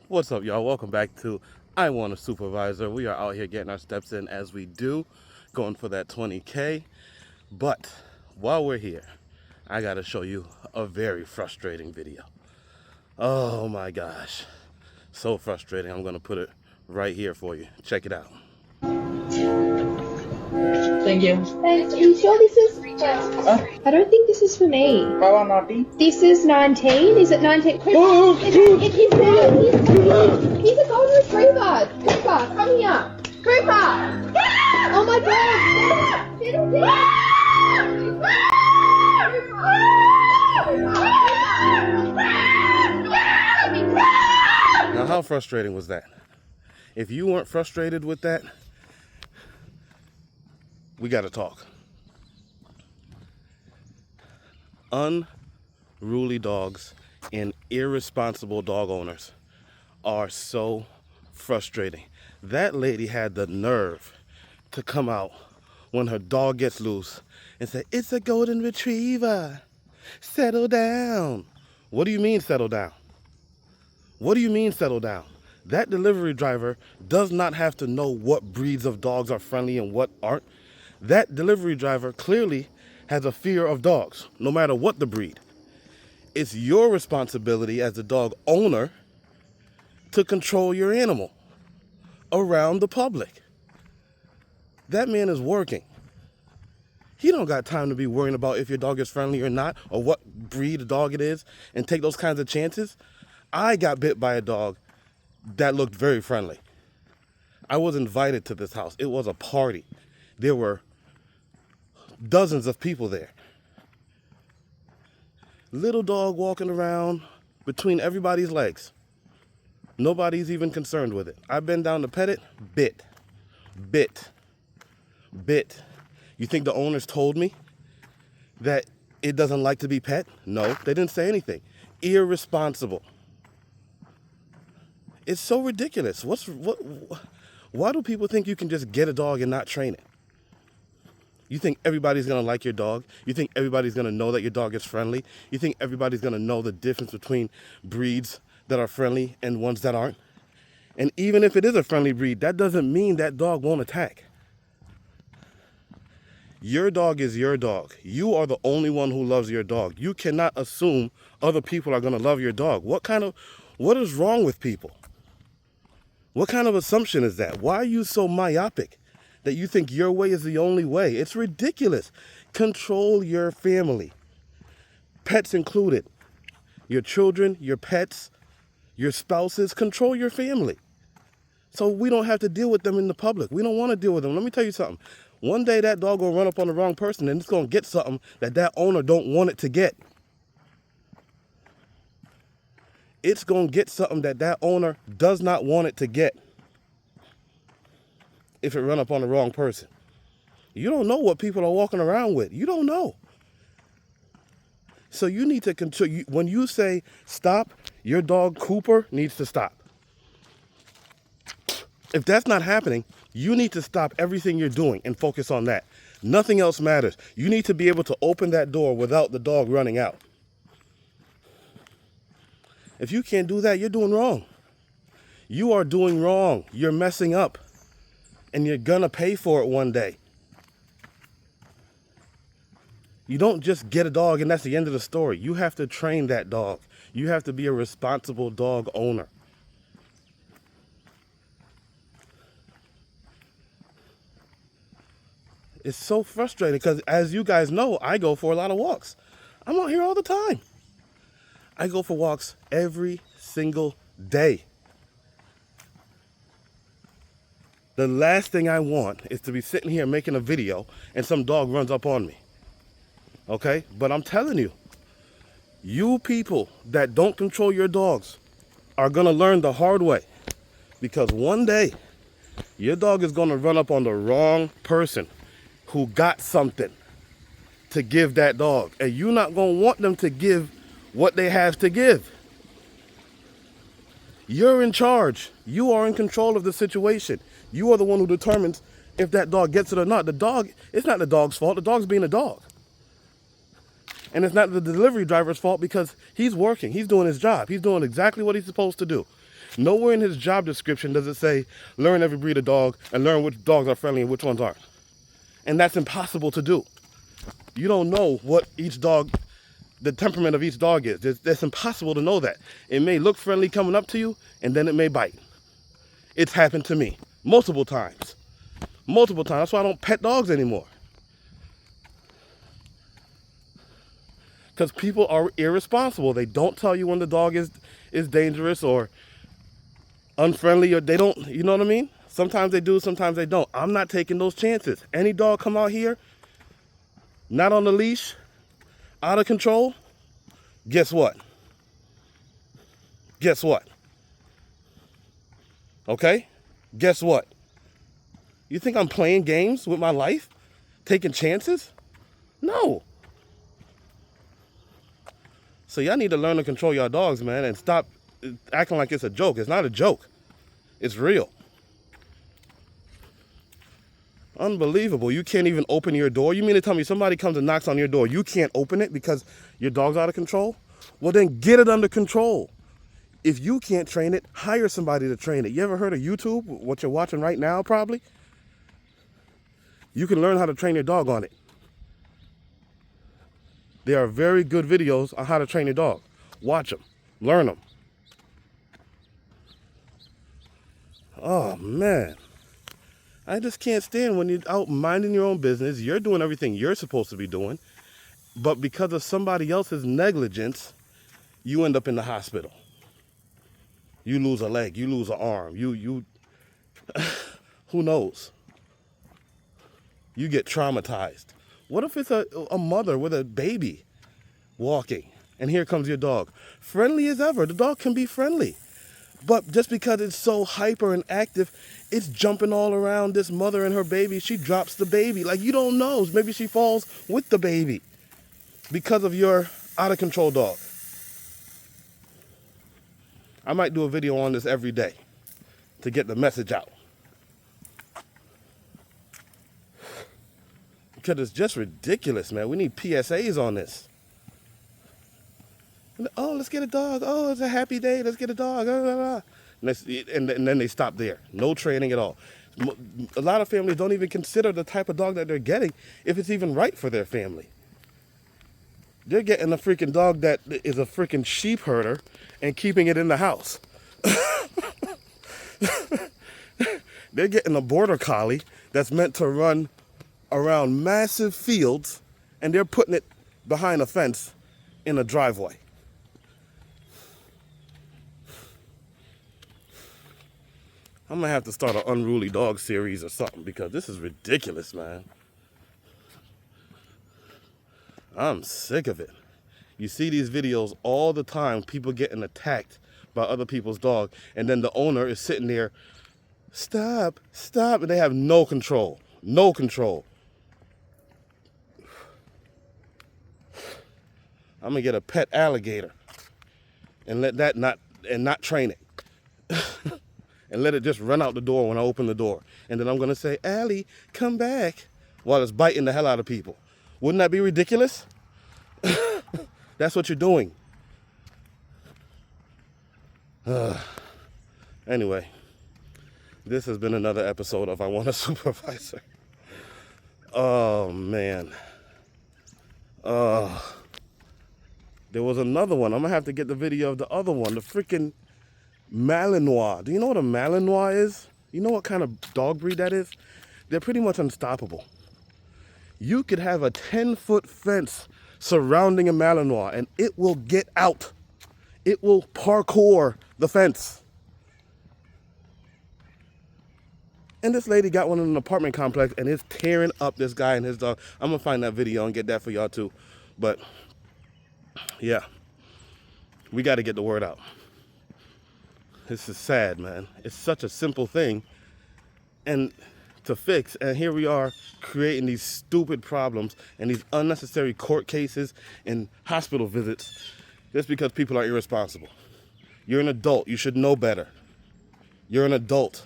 What's up, y'all? Welcome back to I Want a Supervisor. We are out here getting our steps in as we do, going for that 20K. But while we're here, I gotta show you a very frustrating video. Oh my gosh, so frustrating. I'm gonna put it right here for you. Check it out. Thank you. Thanks. Are you sure this is? I don't think this is for me. How naughty? This is 19. Is it 19? Cooper, it's his name. He's a golden retriever. Cooper, come here. Cooper. Oh my God. Settle down. Now, how frustrating was that? If you weren't frustrated with that, we gotta talk. Unruly dogs and irresponsible dog owners are so frustrating. That lady had the nerve to come out when her dog gets loose and say, "It's a golden retriever. Settle down." What do you mean settle down? What do you mean settle down? That delivery driver does not have to know what breeds of dogs are friendly and what aren't. That delivery driver clearly has a fear of dogs, no matter what the breed. It's your responsibility as the dog owner to control your animal around the public. That man is working. He don't got time to be worrying about if your dog is friendly or not, or what breed of dog it is, and take those kinds of chances. I got bit by a dog that looked very friendly. I was invited to this house. It was a party. There were dozens of people there. Little dog walking around between everybody's legs. Nobody's even concerned with it. I bent down to pet it, bit. You think the owners told me that it doesn't like to be pet? No, they didn't say anything. Irresponsible. It's so ridiculous. Why do people think you can just get a dog and not train it? You think everybody's gonna like your dog? You think everybody's gonna know that your dog is friendly? You think everybody's gonna know the difference between breeds that are friendly and ones that aren't? And even if it is a friendly breed, that doesn't mean that dog won't attack. Your dog is your dog. You are the only one who loves your dog. You cannot assume other people are gonna love your dog. What is wrong with people? What kind of assumption is that? Why are you so myopic that you think your way is the only way? It's ridiculous. Control your family. Pets included. Your children, your pets, your spouses, control your family. So we don't have to deal with them in the public. We don't want to deal with them. Let me tell you something. One day that dog will run up on the wrong person and it's going to get something that owner don't want it to get. It's going to get something that owner does not want it to get if it run up on the wrong person. You don't know what people are walking around with. You don't know. So you need to control. When you say stop, your dog Cooper needs to stop. If that's not happening, you need to stop everything you're doing and focus on that. Nothing else matters. You need to be able to open that door without the dog running out. If you can't do that, you're doing wrong. You are doing wrong. You're messing up. And you're gonna pay for it one day. You don't just get a dog and that's the end of the story. You have to train that dog. You have to be a responsible dog owner. It's so frustrating because, as you guys know, I go for a lot of walks. I'm out here all the time. I go for walks every single day. The last thing I want is to be sitting here making a video and some dog runs up on me. Okay? But I'm telling you, you people that don't control your dogs are gonna learn the hard way. Because one day, your dog is gonna run up on the wrong person who got something to give that dog. And you're not gonna want them to give what they have to give. You're in charge. You are in control of the situation. You are the one who determines if that dog gets it or not. It's not the dog's fault. The dog's being a dog. And it's not the delivery driver's fault because he's working. He's doing his job. He's doing exactly what he's supposed to do. Nowhere in his job description does it say learn every breed of dog and learn which dogs are friendly and which ones aren't. And that's impossible to do. You don't know what each dog, the temperament of each dog is. It's impossible to know that. It may look friendly coming up to you, and then it may bite. It's happened to me multiple times. Multiple times. That's why I don't pet dogs anymore. Because people are irresponsible. They don't tell you when the dog is dangerous or unfriendly, or they don't, you know what I mean? Sometimes they do, sometimes they don't. I'm not taking those chances. Any dog come out here, not on the leash, out of control, guess what? Guess what? Okay? Guess what? You think I'm playing games with my life? Taking chances? No. So y'all need to learn to control your dogs, man, and stop acting like it's a joke. It's not a joke. It's real. Unbelievable. You can't even open your door. You mean to tell me somebody comes and knocks on your door, you can't open it because your dog's out of control? Well, then get it under control. If you can't train it, hire somebody to train it. You ever heard of YouTube, what you're watching right now probably? You can learn how to train your dog on it. There are very good videos on how to train your dog. Watch them. Learn them. Oh, man. I just can't stand when you're out minding your own business. You're doing everything you're supposed to be doing. But because of somebody else's negligence, you end up in the hospital. You lose a leg. You lose an arm. You who knows? You get traumatized. What if it's a mother with a baby walking, and here comes your dog? Friendly as ever. The dog can be friendly. But just because it's so hyper and active, it's jumping all around this mother and her baby. She drops the baby. Like, you don't know. Maybe she falls with the baby because of your out-of-control dog. I might do a video on this every day to get the message out. Because it's just ridiculous, man. We need PSAs on this. Oh, let's get a dog. Oh, it's a happy day. Let's get a dog. And then they stop there. No training at all. A lot of families don't even consider the type of dog that they're getting if it's even right for their family. They're getting a freaking dog that is a freaking sheep herder and keeping it in the house. They're getting a border collie that's meant to run around massive fields, and they're putting it behind a fence in a driveway. I'm gonna have to start an unruly dog series or something, because this is ridiculous, man. I'm sick of it. You see these videos all the time, people getting attacked by other people's dog, and then the owner is sitting there, stop, stop, and they have no control. No control. I'm gonna get a pet alligator and let that not train it. And let it just run out the door when I open the door. And then I'm gonna say, Allie, come back, while it's biting the hell out of people. Wouldn't that be ridiculous? That's what you're doing. Anyway, this has been another episode of I Want a Supervisor. Oh, man. There was another one. I'm going to have to get the video of the other one, the freaking Malinois. Do you know what a Malinois is? You know what kind of dog breed that is? They're pretty much unstoppable. You could have a 10-foot fence surrounding a Malinois, and it will get out. It will parkour the fence. And this lady got one in an apartment complex and is tearing up this guy and his dog. I'm going to find that video and get that for y'all too. But, yeah, we got to get the word out. This is sad, man. It's such a simple thing and to fix, and here we are creating these stupid problems and these unnecessary court cases and hospital visits just because people are irresponsible. You're an adult. You should know better. You're an adult.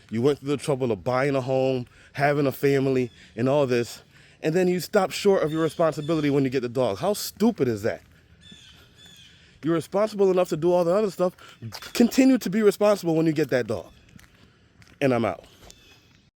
You went through the trouble of buying a home, having a family, and all this, and then you stop short of your responsibility when you get the dog. How stupid is that? You're responsible enough to do all the other stuff. Continue to be responsible when you get that dog. And I'm out.